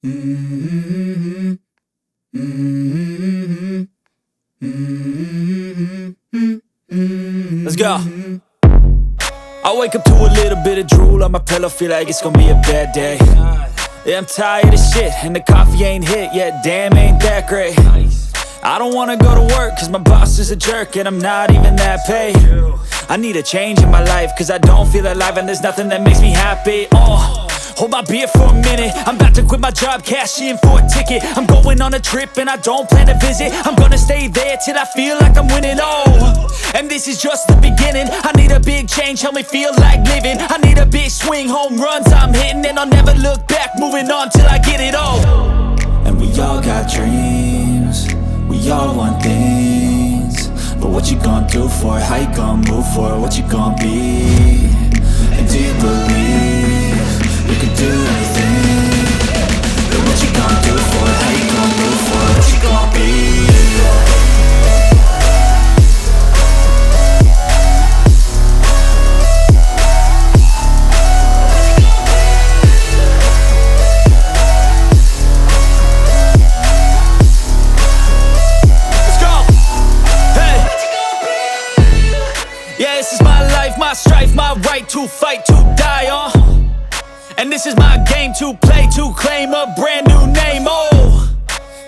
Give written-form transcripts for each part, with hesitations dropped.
Mm-hmm. Mm-hmm. Mm-hmm. Let's go. I wake up to a little bit of drool on my pillow, feel like it's gonna be a bad day. Yeah, I'm tired of shit, and the coffee ain't hit yet, damn, ain't that great. I don't wanna go to work, cause my boss is a jerk, and I'm not even that paid. I need a change in my life, cause I don't feel alive, and there's nothing that makes me happy. Hold my beer for a minute, I'm about to quit my job, cash in for a ticket. I'm going on a trip and I don't plan to visit. I'm gonna stay there till I feel like I'm winning, and this is just the beginning. I need a big change, help me feel like living. I need a big swing, home runs I'm hitting, and I'll never look back, moving on till I get it all. And we all got dreams, we all want things, but what you gonna do for it? How you gonna move for it? What you gonna be? And do you believe you can do anything? But what you gonna do for it? How you gonna move for it? What you gonna be? Yeah, this is my life, my strife, my right to fight, to die on. And this is my game to play, to claim a brand new name,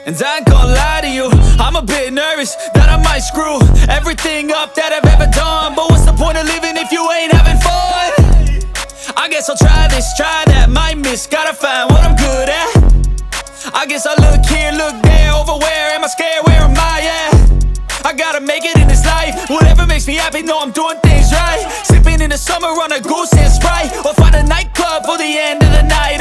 And I ain't gonna lie to you, I'm a bit nervous that I might screw everything up that I've ever done. But what's the point of living if you ain't having fun? I guess I'll try this, try that, might miss, gotta find what I'm good at. I guess I look here, look there, over where am I scared, where am I at? I gotta make it in this life, whatever makes me happy, know I'm doing things right. Sipping in the summer on a goose and Sprite, or find a nightclub for the end of the night,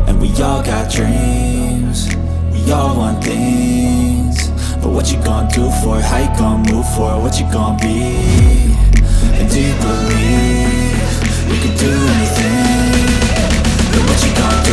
And we all got dreams, we all want things, but what you gonna do for it? How you gonna move for it? What you gonna be? And do you believe you can do anything? But what you gonna do?